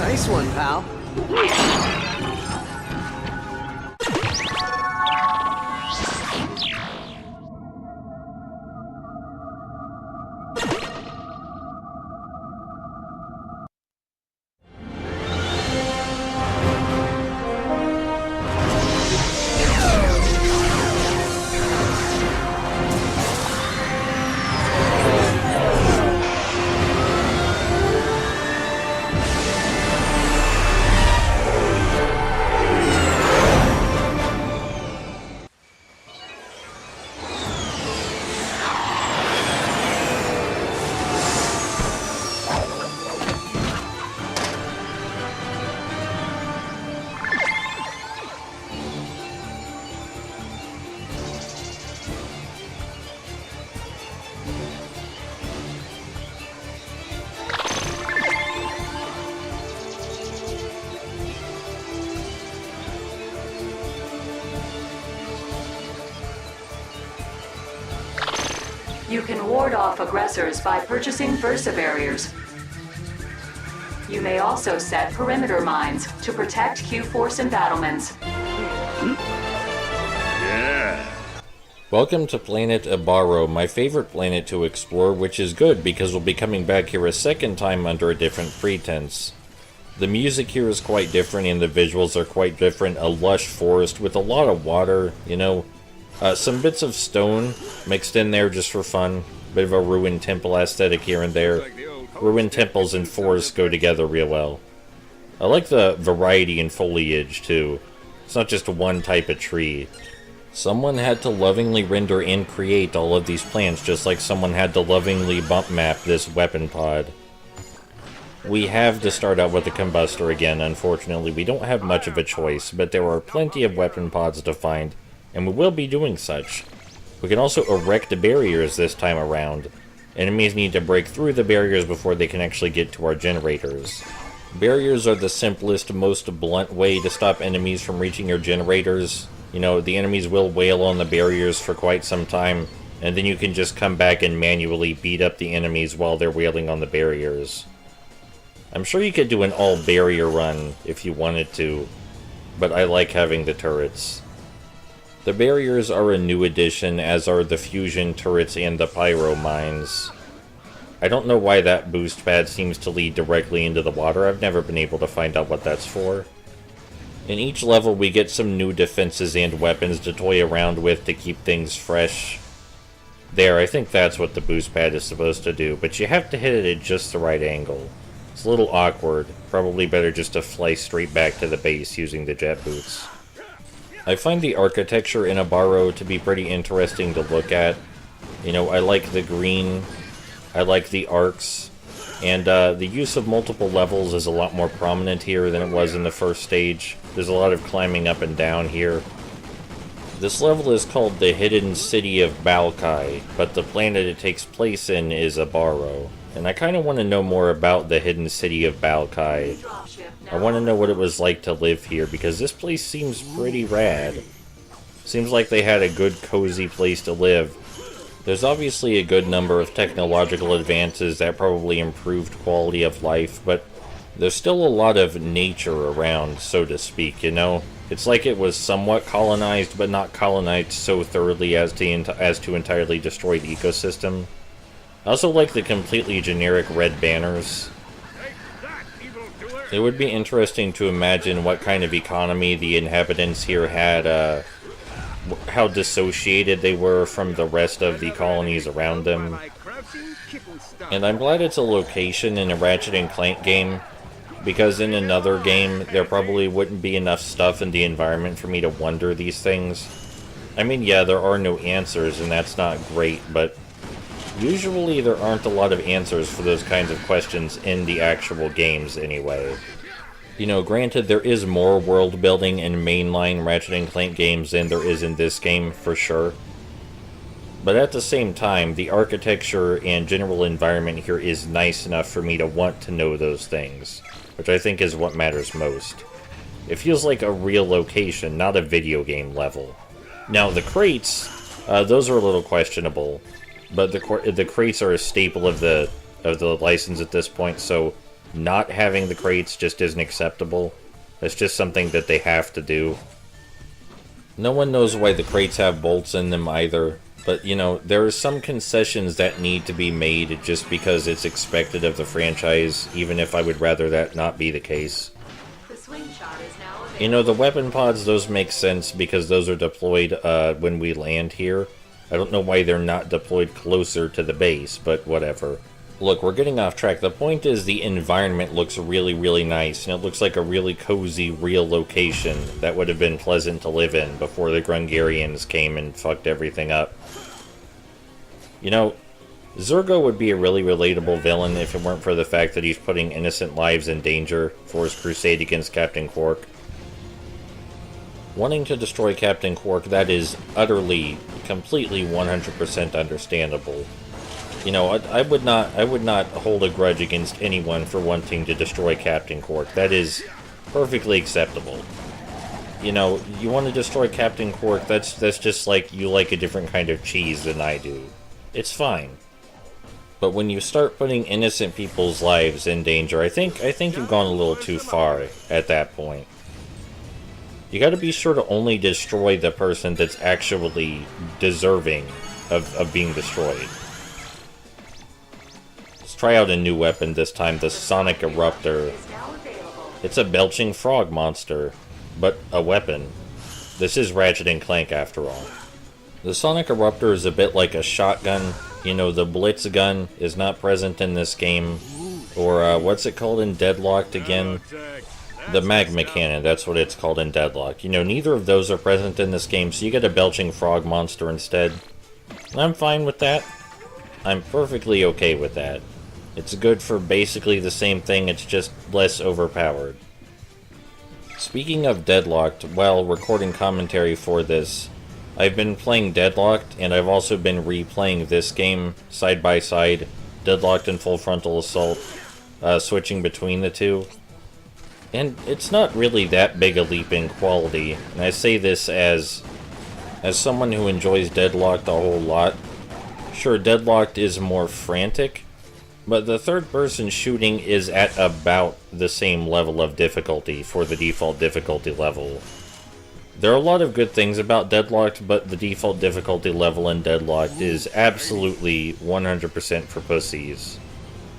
Nice one, pal. You can ward off aggressors by purchasing Versa barriers. You may also set perimeter mines to protect Q-Force embattlements. Yeah. Welcome to Planet Abaro, my favorite planet to explore, which is good because we'll be coming back here a second time under a different pretense. The music here is quite different and the visuals are quite different. A lush forest with a lot of water, you know. Some bits of stone mixed in there just for fun. Bit of a ruined temple aesthetic here and there. Ruined temples and forests go together real well. I like the variety in foliage too. It's not just one type of tree. Someone had to lovingly render and create all of these plants, just like someone had to lovingly bump map this weapon pod. We have to start out with the combustor again. Unfortunately, we don't have much of a choice, but there are plenty of weapon pods to find, and we will be doing such. We can also erect barriers this time around. Enemies need to break through the barriers before they can actually get to our generators. Barriers are the simplest, most blunt way to stop enemies from reaching your generators. You know, the enemies will wail on the barriers for quite some time, and then you can just come back and manually beat up the enemies while they're wailing on the barriers. I'm sure you could do an all-barrier run if you wanted to, but I like having the turrets. The barriers are a new addition, as are the fusion turrets and the pyro mines. I don't know why that boost pad seems to lead directly into the water. I've never been able to find out what that's for. In each level we get some new defenses and weapons to toy around with to keep things fresh. There, I think that's what the boost pad is supposed to do, but you have to hit it at just the right angle. It's a little awkward. Probably better just to fly straight back to the base using the jet boots. I find the architecture in Abaro to be pretty interesting to look at. You know, I like the green, I like the arcs, and the use of multiple levels is a lot more prominent here than it was in the first stage. There's a lot of climbing up and down here. This level is called the Hidden City of Balkai, but the planet it takes place in is Abaro. And I kind of want to know more about the Hidden City of Balkai. I want to know what it was like to live here, because this place seems pretty rad. Seems like they had a good, cozy place to live. There's obviously a good number of technological advances that probably improved quality of life, but there's still a lot of nature around, so to speak, you know? It's like it was somewhat colonized, but not colonized so thoroughly as to entirely destroy the ecosystem. I also like the completely generic red banners. It would be interesting to imagine what kind of economy the inhabitants here had, how dissociated they were from the rest of the colonies around them. And I'm glad it's a location in a Ratchet and Clank game, because in another game there probably wouldn't be enough stuff in the environment for me to wonder these things. I mean, yeah, there are no answers, and that's not great, but usually there aren't a lot of answers for those kinds of questions in the actual games anyway. You know, granted, there is more world building in mainline Ratchet and Clank games than there is in this game, for sure. But at the same time, the architecture and general environment here is nice enough for me to want to know those things, which I think is what matters most. It feels like a real location, not a video game level. Now, the crates, those are a little questionable. But the crates are a staple of the license at this point, so not having the crates just isn't acceptable. It's just something that they have to do. No one knows why the crates have bolts in them either, but you know, there are some concessions that need to be made just because it's expected of the franchise, even if I would rather that not be the case. The swing shot is now available. You know, the weapon pods, those make sense because those are deployed when we land here. I don't know why they're not deployed closer to the base, but whatever. Look, we're getting off track. The point is the environment looks really, really nice, and it looks like a really cozy, real location that would have been pleasant to live in before the Grungarians came and fucked everything up. You know, Zurgo would be a really relatable villain if it weren't for the fact that he's putting innocent lives in danger for his crusade against Captain Quark. Wanting to destroy Captain Quark, that is utterly, completely 100% understandable. You know, I would not hold a grudge against anyone for wanting to destroy Captain Quark. That is perfectly acceptable. You know, you want to destroy Captain Quark, that's just like you like a different kind of cheese than I do. It's fine. But when you start putting innocent people's lives in danger, I think you've gone a little too far at that point. You gotta be sure to only destroy the person that's actually deserving of being destroyed. Try out a new weapon this time, the Sonic Eruptor. It's a belching frog monster, but a weapon. This is Ratchet and Clank after all. The Sonic Eruptor is a bit like a shotgun. You know, the Blitz gun is not present in this game. Or, what's it called in Deadlocked again? The Magma Cannon, that's what it's called in Deadlocked. You know, neither of those are present in this game, so you get a belching frog monster instead. I'm fine with that. I'm perfectly okay with that. It's good for basically the same thing, it's just less overpowered. Speaking of Deadlocked, while recording commentary for this, I've been playing Deadlocked, and I've also been replaying this game side by side, Deadlocked and Full Frontal Assault, switching between the two. And it's not really that big a leap in quality, and I say this as someone who enjoys Deadlocked a whole lot. Sure, Deadlocked is more frantic, but the third-person shooting is at about the same level of difficulty for the default difficulty level. There are a lot of good things about Deadlocked, but the default difficulty level in Deadlocked is absolutely 100% for pussies.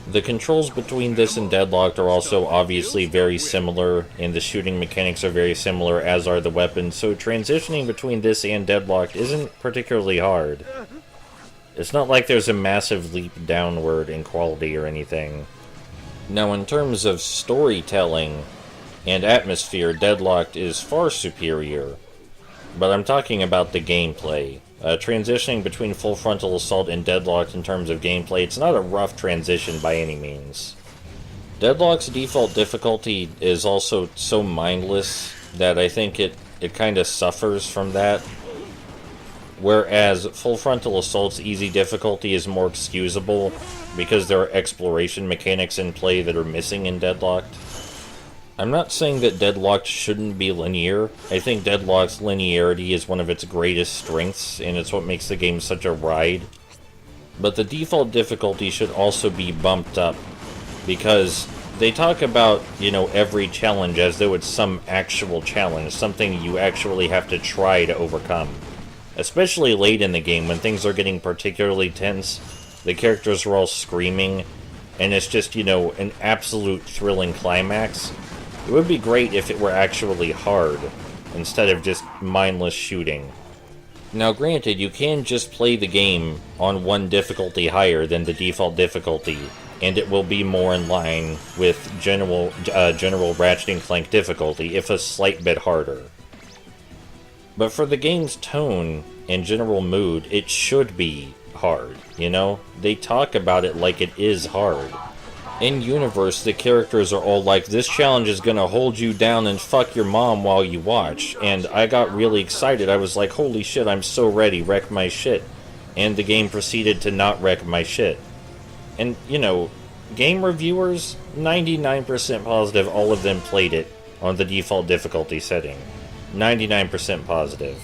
The controls between this and Deadlocked are also obviously very similar, and the shooting mechanics are very similar, as are the weapons, so transitioning between this and Deadlocked isn't particularly hard. It's not like there's a massive leap downward in quality or anything. Now, in terms of storytelling and atmosphere, Deadlocked is far superior. But I'm talking about the gameplay. Transitioning between Full Frontal Assault and Deadlocked in terms of gameplay, it's not a rough transition by any means. Deadlocked's default difficulty is also so mindless that I think it kind of suffers from that. Whereas Full Frontal Assault's easy difficulty is more excusable because there are exploration mechanics in play that are missing in Deadlocked. I'm not saying that Deadlocked shouldn't be linear. I think Deadlocked's linearity is one of its greatest strengths, and it's what makes the game such a ride. But the default difficulty should also be bumped up, because they talk about, you know, every challenge as though it's some actual challenge, something you actually have to try to overcome. Especially late in the game, when things are getting particularly tense, the characters are all screaming, and it's just, you know, an absolute thrilling climax. It would be great if it were actually hard, instead of just mindless shooting. Now granted, you can just play the game on one difficulty higher than the default difficulty, and it will be more in line with general Ratchet and Clank difficulty, if a slight bit harder. But for the game's tone and general mood, it should be hard, you know? They talk about it like it is hard. In universe, the characters are all like, this challenge is gonna hold you down and fuck your mom while you watch. And I got really excited. I was like, holy shit, I'm so ready, wreck my shit. And the game proceeded to not wreck my shit. And, you know, game reviewers, 99% positive all of them played it on the default difficulty setting. 99% positive.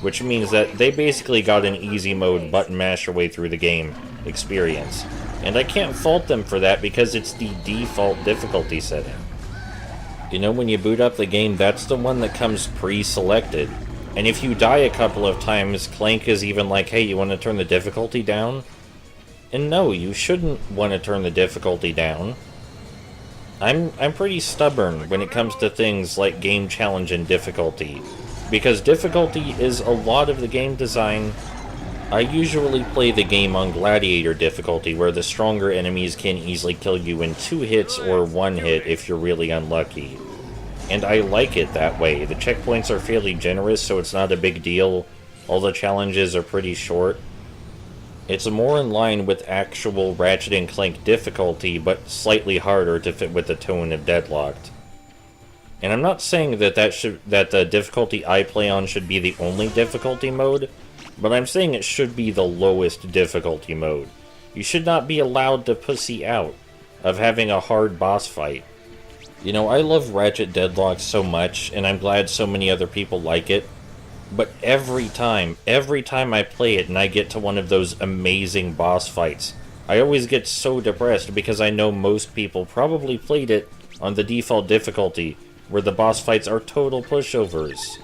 Which means that they basically got an easy mode button mash your way through the game experience. And I can't fault them for that because it's the default difficulty setting. You know, when you boot up the game, that's the one that comes pre-selected. And if you die a couple of times, Clank is even like, hey, you want to turn the difficulty down? And no, you shouldn't want to turn the difficulty down. I'm pretty stubborn when it comes to things like game challenge and difficulty, because difficulty is a lot of the game design. I usually play the game on Gladiator difficulty, where the stronger enemies can easily kill you in 2 hits or 1 hit if you're really unlucky. And I like it that way. The checkpoints are fairly generous, so it's not a big deal. All the challenges are pretty short. It's more in line with actual Ratchet and Clank difficulty, but slightly harder to fit with the tone of Deadlocked. And I'm not saying that the difficulty I play on should be the only difficulty mode, but I'm saying it should be the lowest difficulty mode. You should not be allowed to pussy out of having a hard boss fight. You know, I love Ratchet Deadlocked so much, and I'm glad so many other people like it. But every time I play it and I get to one of those amazing boss fights, I always get so depressed because I know most people probably played it on the default difficulty, where the boss fights are total pushovers.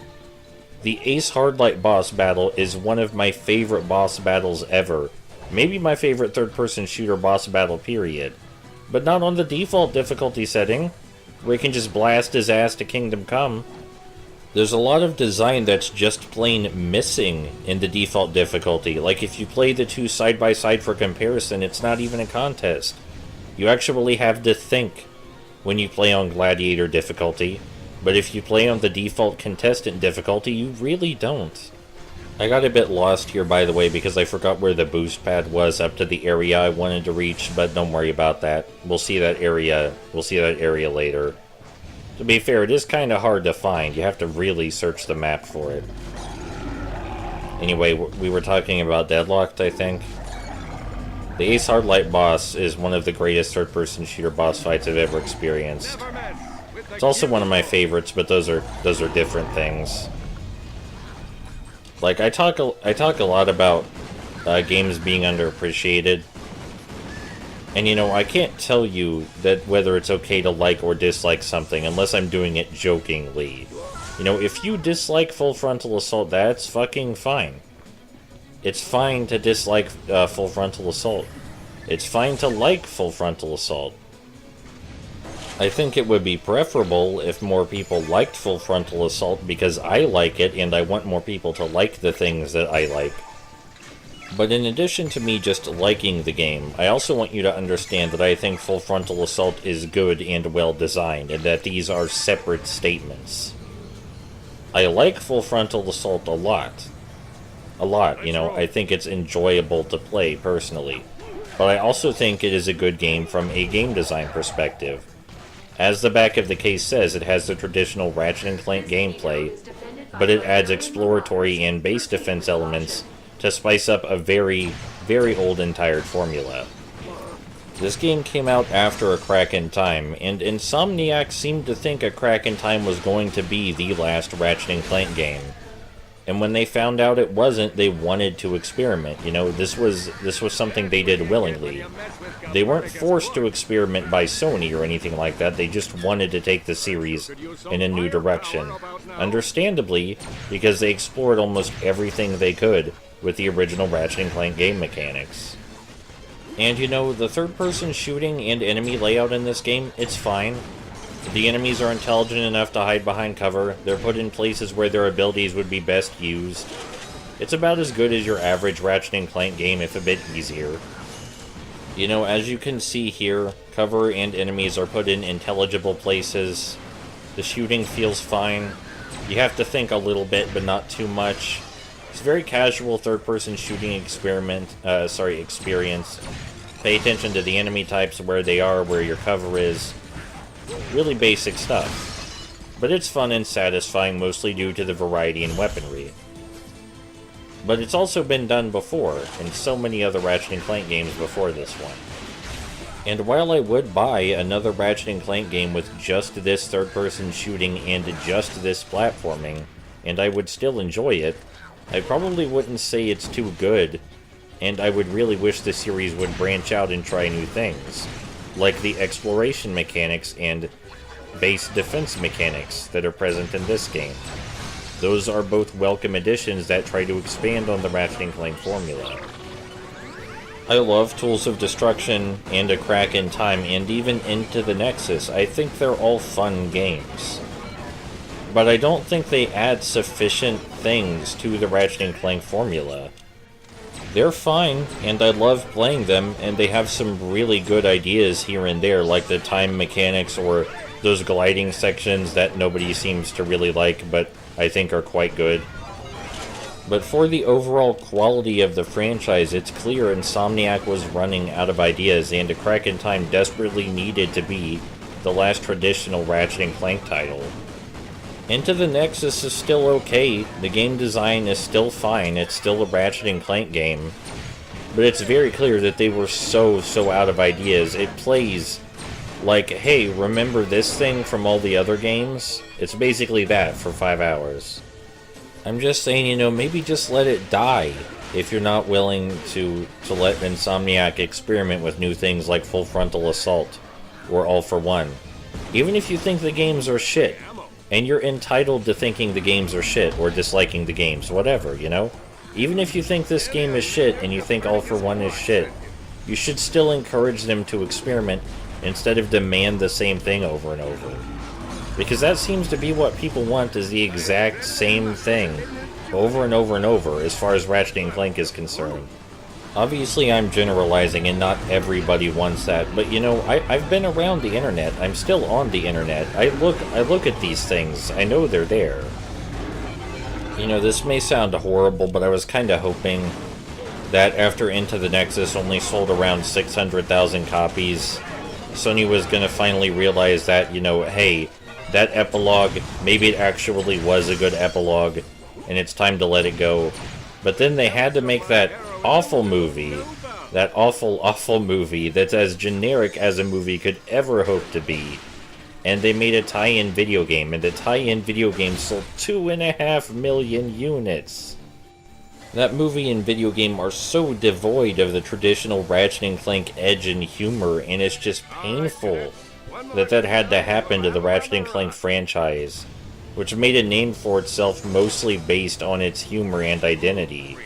The Ace Hardlight boss battle is one of my favorite boss battles ever. Maybe my favorite third-person shooter boss battle, period. But not on the default difficulty setting, where he can just blast his ass to Kingdom Come. There's a lot of design that's just plain missing in the default difficulty. Like, if you play the two side by side for comparison, it's not even a contest. You actually have to think when you play on Gladiator difficulty, but if you play on the default contestant difficulty, you really don't. I got a bit lost here, by the way, because I forgot where the boost pad was up to the area I wanted to reach, but don't worry about that. We'll see that area later. To be fair, it is kind of hard to find. You have to really search the map for it. Anyway, we were talking about Deadlocked, I think. The Ace Hardlight boss is one of the greatest third-person shooter boss fights I've ever experienced. It's also one of my favorites, but those are different things. Like, I talk a lot about games being underappreciated. And, you know, I can't tell you that whether it's okay to like or dislike something unless I'm doing it jokingly. You know, if you dislike Full Frontal Assault, that's fucking fine. It's fine to dislike Full Frontal Assault. It's fine to like Full Frontal Assault. I think it would be preferable if more people liked Full Frontal Assault because I like it and I want more people to like the things that I like. But in addition to me just liking the game, I also want you to understand that I think Full Frontal Assault is good and well designed, and that these are separate statements. I like Full Frontal Assault a lot. A lot, you know, I think it's enjoyable to play, personally. But I also think it is a good game from a game design perspective. As the back of the case says, it has the traditional Ratchet and Clank gameplay, but it adds exploratory and base defense elements to spice up a very, very old and tired formula. This game came out after A Crack in Time, and Insomniac seemed to think A Crack in Time was going to be the last Ratchet and Clank game. And when they found out it wasn't, they wanted to experiment. You know, this was something they did willingly. They weren't forced to experiment by Sony or anything like that, they just wanted to take the series in a new direction. Understandably, because they explored almost everything they could with the original Ratchet and Clank game mechanics. And you know, the third-person shooting and enemy layout in this game, it's fine. The enemies are intelligent enough to hide behind cover, they're put in places where their abilities would be best used. It's about as good as your average Ratchet and Clank game, if a bit easier. You know, as you can see here, cover and enemies are put in intelligible places. The shooting feels fine. You have to think a little bit, but not too much. It's a very casual third-person shooting experience. Pay attention to the enemy types, where they are, where your cover is. Really basic stuff. But it's fun and satisfying, mostly due to the variety in weaponry. But it's also been done before, in so many other Ratchet and Clank games before this one. And while I would buy another Ratchet and Clank game with just this third-person shooting and just this platforming, and I would still enjoy it, I probably wouldn't say it's too good and I would really wish the series would branch out and try new things, like the exploration mechanics and base defense mechanics that are present in this game. Those are both welcome additions that try to expand on the Ratchet & Clank formula. I love Tools of Destruction and A Crack in Time and even Into the Nexus. I think they're all fun games. But I don't think they add sufficient things to the Ratchet & Clank formula. They're fine, and I love playing them, and they have some really good ideas here and there, like the time mechanics or those gliding sections that nobody seems to really like, but I think are quite good. But for the overall quality of the franchise, it's clear Insomniac was running out of ideas, and A Crack in Time desperately needed to be the last traditional Ratchet & Clank title. Into the Nexus is still okay, the game design is still fine, it's still a Ratchet & Clank game, but it's very clear that they were so out of ideas. It plays like, hey, remember this thing from all the other games? It's basically that for 5 hours. I'm just saying, you know, maybe just let it die if you're not willing to let Insomniac experiment with new things like Full Frontal Assault or All for One. Even if you think the games are shit, and you're entitled to thinking the games are shit, or disliking the games, whatever, you know? Even if you think this game is shit, and you think All for One is shit, you should still encourage them to experiment, instead of demand the same thing over and over. Because that seems to be what people want, is the exact same thing, over and over and over, as far as Ratchet & Clank is concerned. Obviously, I'm generalizing, and not everybody wants that, but you know, I've been around the internet. I'm still on the internet. I look at these things. I know they're there. You know, this may sound horrible, but I was kind of hoping that after Into the Nexus only sold around 600,000 copies, Sony was going to finally realize that, you know, hey, that epilogue, maybe it actually was a good epilogue, and it's time to let it go. But then they had to make that awful movie, that awful movie that's as generic as a movie could ever hope to be. And they made a tie-in video game, and the tie-in video game sold 2.5 million units. That movie and video game are so devoid of the traditional Ratchet & Clank edge and humor, and it's just painful that had to happen to the Ratchet & Clank franchise, which made a name for itself mostly based on its humor and identity.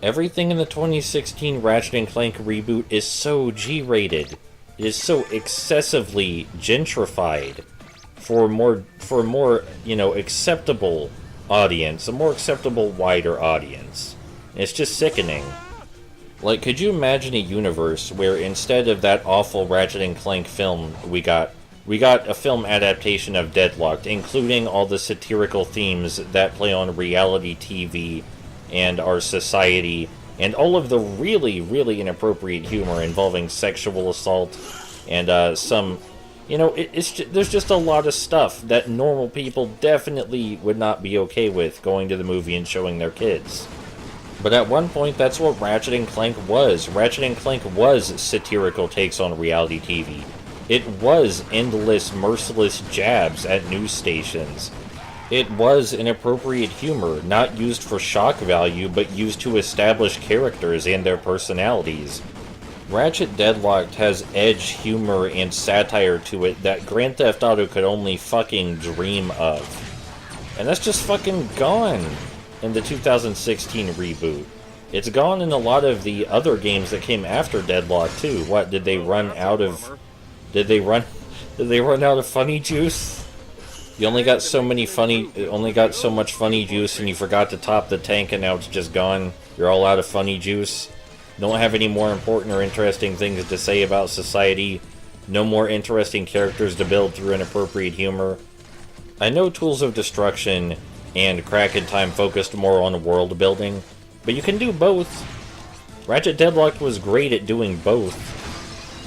Everything in the 2016 Ratchet & Clank reboot is so G-rated. It is so excessively gentrified for a more, you know, acceptable audience, a more acceptable, wider audience. It's just sickening. Like, could you imagine a universe where instead of that awful Ratchet & Clank film we got a film adaptation of Deadlocked, including all the satirical themes that play on reality TV and our society, and all of the really, really inappropriate humor involving sexual assault, and some, you know, there's just a lot of stuff that normal people definitely would not be okay with going to the movie and showing their kids. But at one point, that's what Ratchet & Clank was. Ratchet & Clank was satirical takes on reality TV. It was endless, merciless jabs at news stations. It was inappropriate humor, not used for shock value, but used to establish characters and their personalities. Ratchet Deadlocked has edge, humor, and satire to it that Grand Theft Auto could only fucking dream of. And that's just fucking gone in the 2016 reboot. It's gone in a lot of the other games that came after Deadlocked too. What, did they run out of... Did they run out of funny juice? You only got so much funny juice, and you forgot to top the tank, and now it's just gone. You're all out of funny juice. Don't have any more important or interesting things to say about society. No more interesting characters to build through inappropriate humor. I know Tools of Destruction and Crack in Time focused more on world building, but you can do both. Ratchet Deadlocked was great at doing both.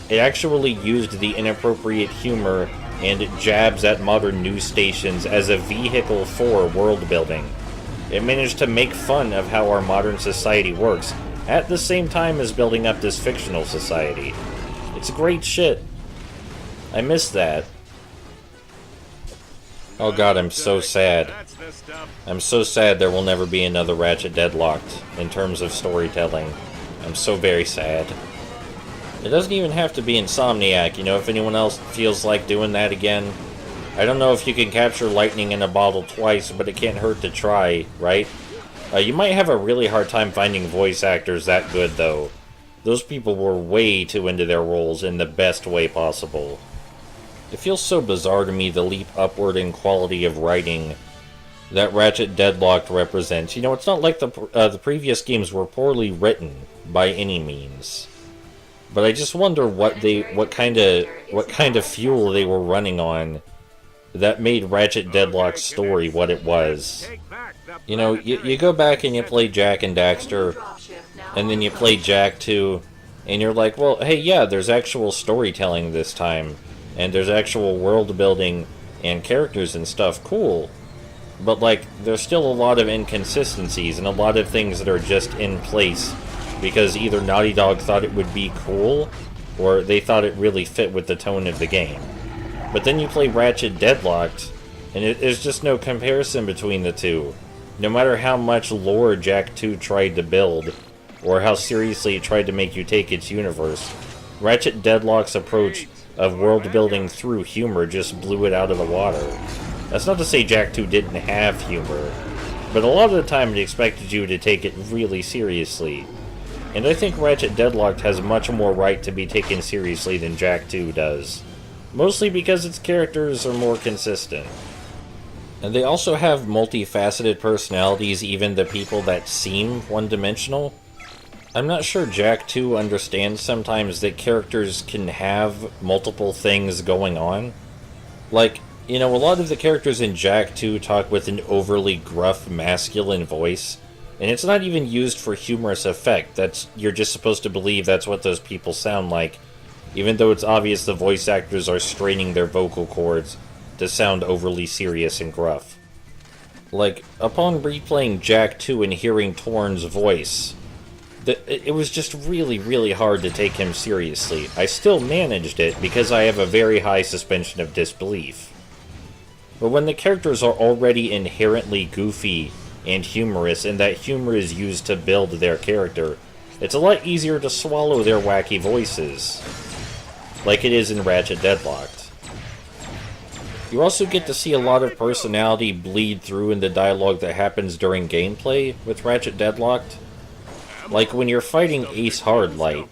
It actually used the inappropriate humor and jabs at modern news stations as a vehicle for world building. It managed to make fun of how our modern society works, at the same time as building up this fictional society. It's great shit. I miss that. Oh god, I'm so sad. I'm so sad there will never be another Ratchet Deadlocked in terms of storytelling. I'm so very sad. It doesn't even have to be Insomniac, you know, if anyone else feels like doing that again. I don't know if you can capture lightning in a bottle twice, but it can't hurt to try, right? You might have a really hard time finding voice actors that good, though. Those people were way too into their roles in the best way possible. It feels so bizarre to me, the leap upward in quality of writing that Ratchet Deadlocked represents. You know, it's not like the previous games were poorly written by any means. But I just wonder what kind of fuel they were running on that made Ratchet Deadlocked's story what it was. You know, you go back and you play Jak and Daxter, and then you play Jak 2, and you're like, well, hey, yeah, there's actual storytelling this time, and there's actual world building and characters and stuff, cool. But, like, there's still a lot of inconsistencies and a lot of things that are just in place because either Naughty Dog thought it would be cool, or they thought it really fit with the tone of the game. But then you play Ratchet Deadlocked, and there's just no comparison between the two. No matter how much lore Jak 2 tried to build, or how seriously it tried to make you take its universe, Ratchet Deadlocked's approach of world building through humor just blew it out of the water. That's not to say Jak 2 didn't have humor, but a lot of the time it expected you to take it really seriously. And I think Ratchet Deadlocked has much more right to be taken seriously than Jak 2 does. Mostly because its characters are more consistent. And they also have multifaceted personalities, even the people that seem one-dimensional. I'm not sure Jak 2 understands sometimes that characters can have multiple things going on. Like, you know, a lot of the characters in Jak 2 talk with an overly gruff, masculine voice, and it's not even used for humorous effect. You're just supposed to believe that's what those people sound like, even though it's obvious the voice actors are straining their vocal cords to sound overly serious and gruff. Like, upon replaying Jak 2 and hearing Torn's voice, it was just really, really hard to take him seriously. I still managed it because I have a very high suspension of disbelief. But when the characters are already inherently goofy and humorous, and that humor is used to build their character, it's a lot easier to swallow their wacky voices, like it is in Ratchet Deadlocked. You also get to see a lot of personality bleed through in the dialogue that happens during gameplay with Ratchet Deadlocked. Like when you're fighting Ace Hardlight,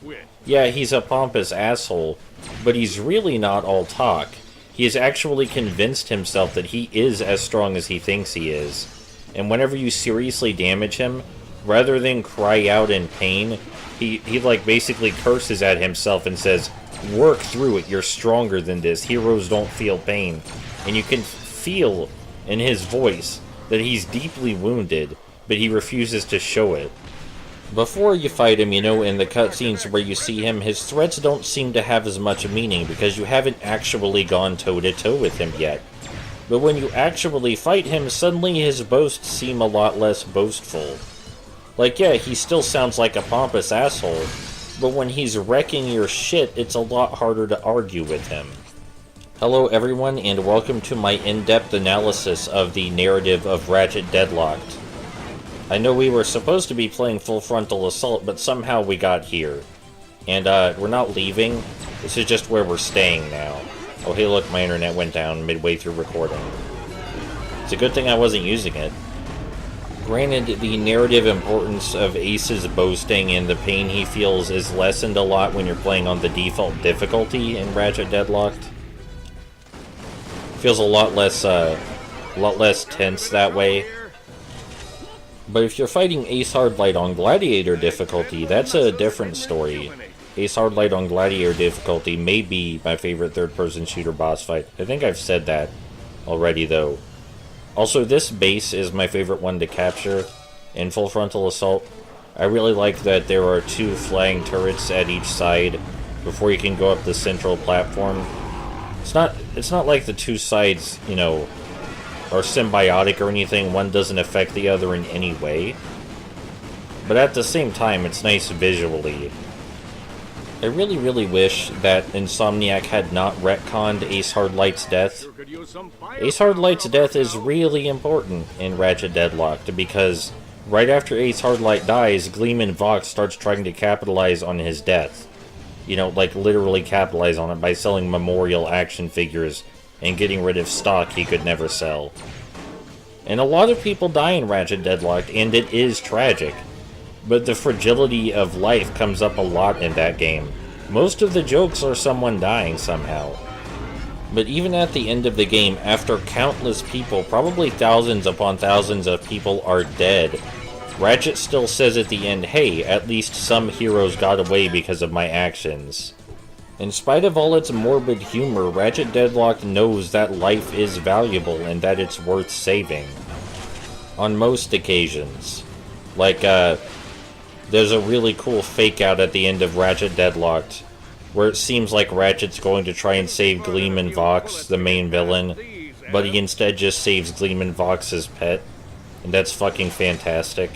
yeah, he's a pompous asshole, but he's really not all talk. He has actually convinced himself that he is as strong as he thinks he is. And whenever you seriously damage him, rather than cry out in pain, he like basically curses at himself and says, "Work through it, you're stronger than this, heroes don't feel pain." And you can feel in his voice that he's deeply wounded, but he refuses to show it. Before you fight him, you know, in the cutscenes where you see him, his threats don't seem to have as much meaning because you haven't actually gone toe-to-toe with him yet. But when you actually fight him, suddenly his boasts seem a lot less boastful. Like, yeah, he still sounds like a pompous asshole, but when he's wrecking your shit, it's a lot harder to argue with him. Hello everyone, and welcome to my in-depth analysis of the narrative of Ratchet Deadlocked. I know we were supposed to be playing Full Frontal Assault, but somehow we got here. And, we're not leaving. This is just where we're staying now. Oh, hey look, my internet went down midway through recording. It's a good thing I wasn't using it. Granted, the narrative importance of Ace's boasting and the pain he feels is lessened a lot when you're playing on the default difficulty in Ratchet Deadlocked. Feels a lot less tense that way. But if you're fighting Ace Hardlight on Gladiator difficulty, that's a different story. Ace Hardlight on Gladiator difficulty may be my favorite third-person shooter boss fight. I think I've said that already, though. Also, this base is my favorite one to capture in Full Frontal Assault. I really like that there are 2 flying turrets at each side before you can go up the central platform. It's not like the 2 sides, you know, are symbiotic or anything. One doesn't affect the other in any way. But at the same time, it's nice visually. I really, really wish that Insomniac had not retconned Ace Hardlight's death. Ace Hardlight's death is really important in Ratchet Deadlocked because Right after Ace Hardlight dies, Gleeman Vox starts trying to capitalize on his death. You know, like literally capitalize on it by selling memorial action figures and getting rid of stock he could never sell. And a lot of people die in Ratchet Deadlocked, and it is tragic. But the fragility of life comes up a lot in that game. Most of the jokes are someone dying somehow. But even at the end of the game, after countless people, probably thousands upon thousands of people are dead, Ratchet still says at the end, hey, at least some heroes got away because of my actions. In spite of all its morbid humor, Ratchet Deadlocked knows that life is valuable and that it's worth saving. On most occasions. Like, there's a really cool fake out at the end of Ratchet Deadlocked, where it seems like Ratchet's going to try and save Gleeman Vox, the main villain, but he instead just saves Gleeman Vox's pet, and that's fucking fantastic.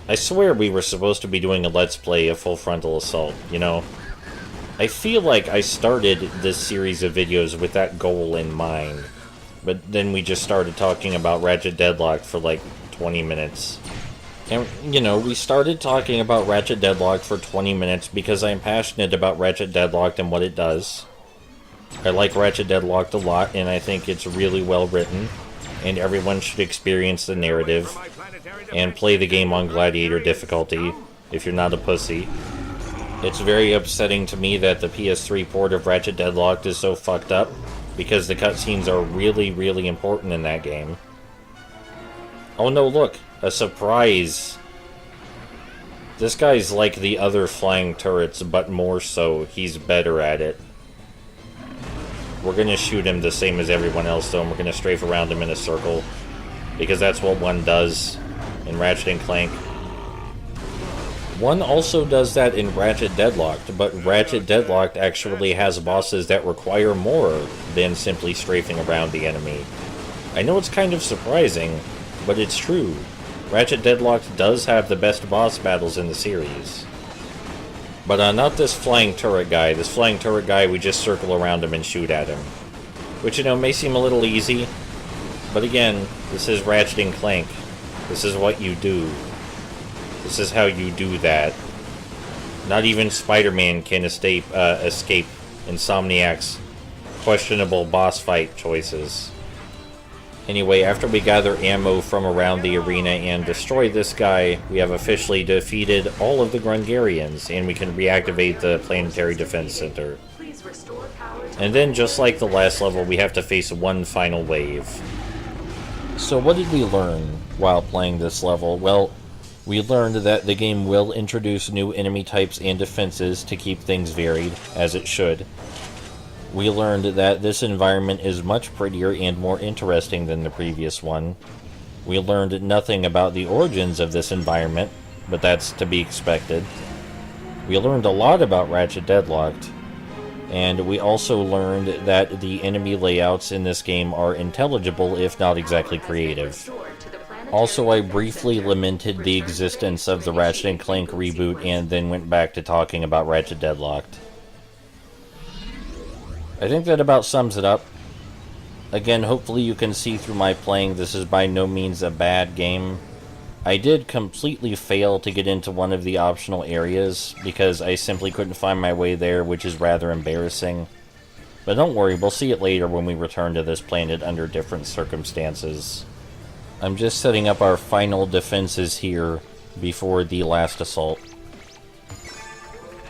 I swear we were supposed to be doing a Let's Play of Full Frontal Assault, you know? I feel like I started this series of videos with that goal in mind, but then we just started talking about Ratchet Deadlocked for like 20 minutes. And, you know, we started talking about Ratchet Deadlocked for 20 minutes because I'm passionate about Ratchet Deadlocked and what it does. I like Ratchet Deadlocked a lot, and I think it's really well written, and everyone should experience the narrative, and play the game on Gladiator difficulty, if you're not a pussy. It's very upsetting to me that the PS3 port of Ratchet Deadlocked is so fucked up, because the cutscenes are really, really important in that game. Oh no, look! A surprise! This guy's like the other flying turrets, but more so. He's better at it. We're gonna shoot him the same as everyone else, though, and we're gonna strafe around him in a circle. Because that's what one does in Ratchet and Clank. One also does that in Ratchet Deadlocked, but Ratchet Deadlocked actually has bosses that require more than simply strafing around the enemy. I know it's kind of surprising, but it's true. Ratchet Deadlocked does have the best boss battles in the series. But not this flying turret guy. This flying turret guy, we just circle around him and shoot at him. Which, you know, may seem a little easy. But again, this is Ratchet and Clank. This is what you do. This is how you do that. Not even Spider-Man can escape Insomniac's questionable boss fight choices. Anyway, after we gather ammo from around the arena and destroy this guy, we have officially defeated all of the Grungarians, and we can reactivate the Planetary Defense Center. And then, just like the last level, we have to face one final wave. So what did we learn while playing this level? Well, we learned that the game will introduce new enemy types and defenses to keep things varied, as it should. We learned that this environment is much prettier and more interesting than the previous one. We learned nothing about the origins of this environment, but that's to be expected. We learned a lot about Ratchet Deadlocked, and we also learned that the enemy layouts in this game are intelligible, if not exactly creative. Also, I briefly lamented the existence of the Ratchet & Clank reboot, and then went back to talking about Ratchet Deadlocked. I think that about sums it up. Again, hopefully you can see through my playing, this is by no means a bad game. I did completely fail to get into one of the optional areas, because I simply couldn't find my way there, which is rather embarrassing. But don't worry, we'll see it later when we return to this planet under different circumstances. I'm just setting up our final defenses here before the last assault.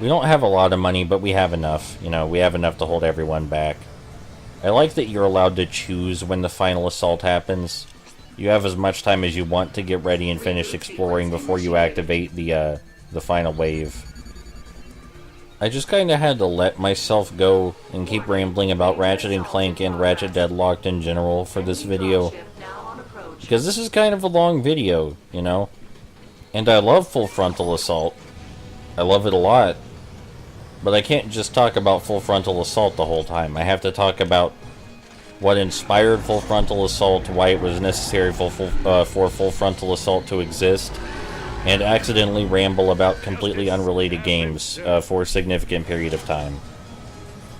We don't have a lot of money, but we have enough. You know, we have enough to hold everyone back. I like that you're allowed to choose when the final assault happens. You have as much time as you want to get ready and finish exploring before you activate the final wave. I just kind of had to let myself go and keep rambling about Ratchet and Clank and Ratchet Deadlocked in general for this video. Because this is kind of a long video, you know? And I love Full Frontal Assault. I love it a lot. But I can't just talk about Full Frontal Assault the whole time. I have to talk about what inspired Full Frontal Assault, why it was necessary for Full Frontal Assault to exist, and accidentally ramble about completely unrelated games for a significant period of time.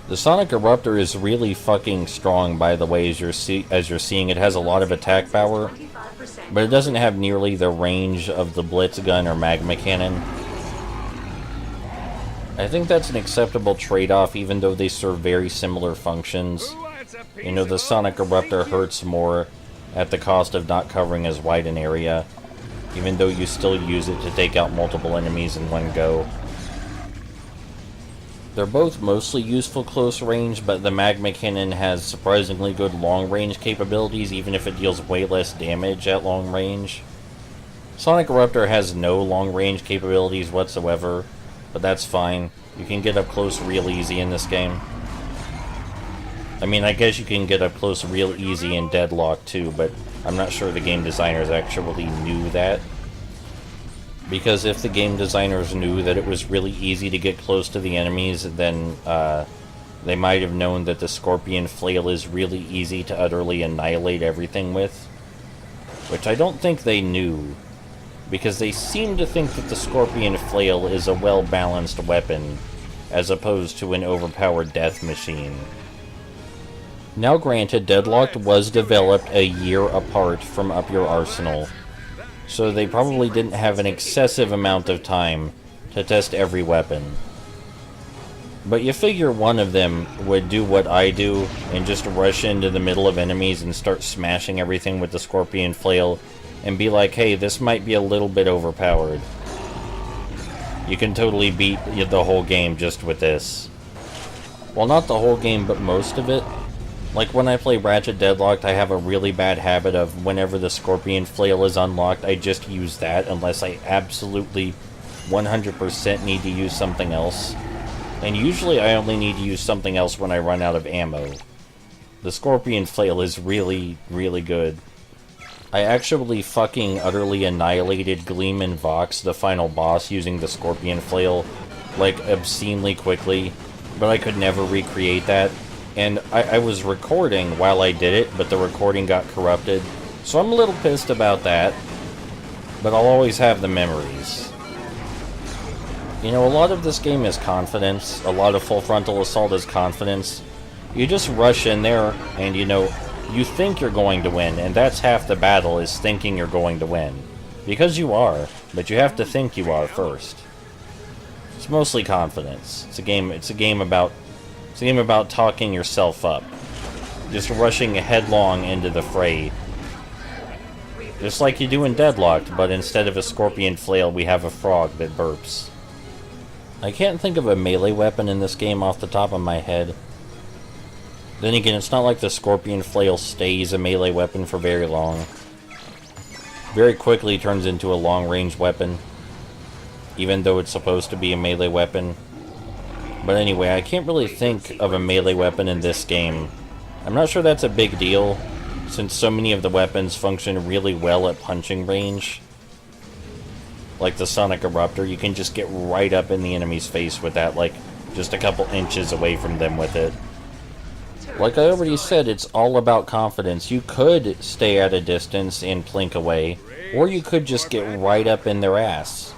The Sonic Eruptor is really fucking strong, by the way, as you're seeing. It has a lot of attack power, but it doesn't have nearly the range of the Blitz Gun or Magma Cannon. I think that's an acceptable trade-off, even though they serve very similar functions. You know, the Sonic Eruptor hurts more at the cost of not covering as wide an area, even though you still use it to take out multiple enemies in one go. They're both mostly useful close range, but the Magma Cannon has surprisingly good long range capabilities, even if it deals way less damage at long range. Sonic Eruptor has no long range capabilities whatsoever, but that's fine. You can get up close real easy in this game. I mean, I guess you can get up close real easy in Deadlocked too, but I'm not sure the game designers actually knew that. Because if the game designers knew that it was really easy to get close to the enemies, then they might have known that the Scorpion Flail is really easy to utterly annihilate everything with. Which I don't think they knew, because they seem to think that the Scorpion Flail is a well-balanced weapon, as opposed to an overpowered death machine. Now granted, Deadlocked was developed a year apart from Up Your Arsenal, so they probably didn't have an excessive amount of time to test every weapon. But you figure one of them would do what I do and just rush into the middle of enemies and start smashing everything with the Scorpion Flail and be like, hey, this might be a little bit overpowered. You can totally beat the whole game just with this. Well, not the whole game, but most of it. Like, when I play Ratchet Deadlocked, I have a really bad habit of whenever the Scorpion Flail is unlocked, I just use that unless I absolutely 100% need to use something else. And usually I only need to use something else when I run out of ammo. The Scorpion Flail is really, really good. I actually fucking utterly annihilated Gleeman Vox, the final boss, using the Scorpion Flail, like, obscenely quickly, but I could never recreate that. And I was recording while I did it, but the recording got corrupted. So I'm a little pissed about that. But I'll always have the memories. You know, a lot of this game is confidence. A lot of Full Frontal Assault is confidence. You just rush in there, and you know, you think you're going to win. And that's half the battle, is thinking you're going to win. Because you are, but you have to think you are first. It's mostly confidence. It's a game about talking yourself up. Just rushing headlong into the fray. Just like you do in Deadlocked, but instead of a Scorpion Flail, we have a frog that burps. I can't think of a melee weapon in this game off the top of my head. Then again, it's not like the Scorpion Flail stays a melee weapon for very long. Very quickly turns into a long-range weapon, even though it's supposed to be a melee weapon. But anyway, I can't really think of a melee weapon in this game. I'm not sure that's a big deal, since so many of the weapons function really well at punching range. Like the Sonic Eruptor, you can just get right up in the enemy's face with that, like, just a couple inches away from them with it. Like I already said, it's all about confidence. You could stay at a distance and plink away, or you could just get right up in their ass.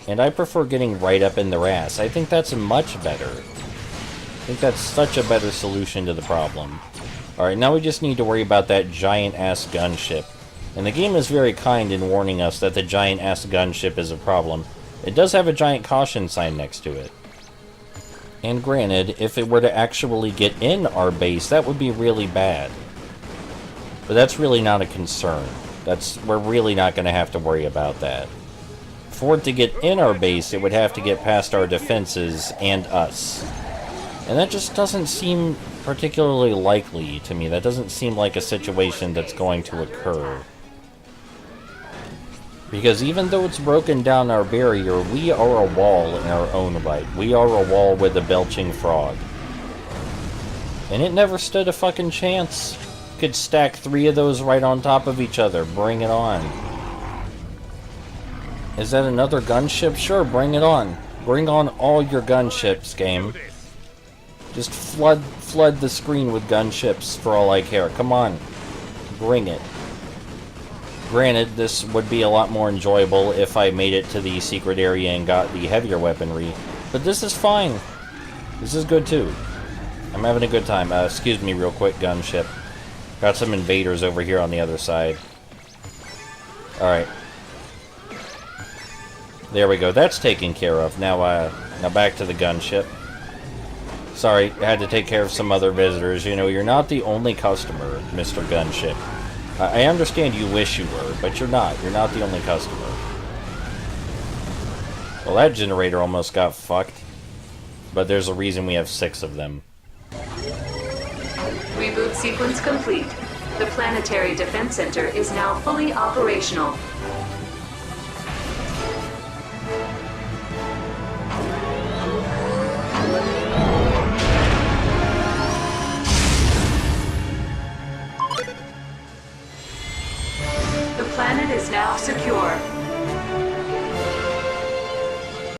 And I prefer getting right up in their ass. I think that's much better. I think that's such a better solution to the problem. Alright, now we just need to worry about that giant-ass gunship. And the game is very kind in warning us that the giant-ass gunship is a problem. It does have a giant caution sign next to it. And granted, if it were to actually get in our base, that would be really bad. But that's really not a concern. We're really not going to have to worry about that. For it to get in our base, it would have to get past our defenses and us. And that just doesn't seem particularly likely to me. That doesn't seem like a situation that's going to occur. Because even though it's broken down our barrier, we are a wall in our own right. We are a wall with a belching frog. And it never stood a fucking chance. Could stack 3 of those right on top of each other. Bring it on. Is that another gunship? Sure, bring it on. Bring on all your gunships, game. Just flood the screen with gunships for all I care. Come on. Bring it. Granted, this would be a lot more enjoyable if I made it to the secret area and got the heavier weaponry. But this is fine. This is good too. I'm having a good time. Excuse me real quick, gunship. Got some invaders over here on the other side. Alright. There we go. That's taken care of. Now back to the gunship. Sorry, I had to take care of some other visitors. You know, you're not the only customer, Mr. Gunship. I understand you wish you were, but you're not. You're not the only customer. Well, that generator almost got fucked. But there's a reason we have 6 of them. Reboot sequence complete. The Planetary Defense Center is now fully operational.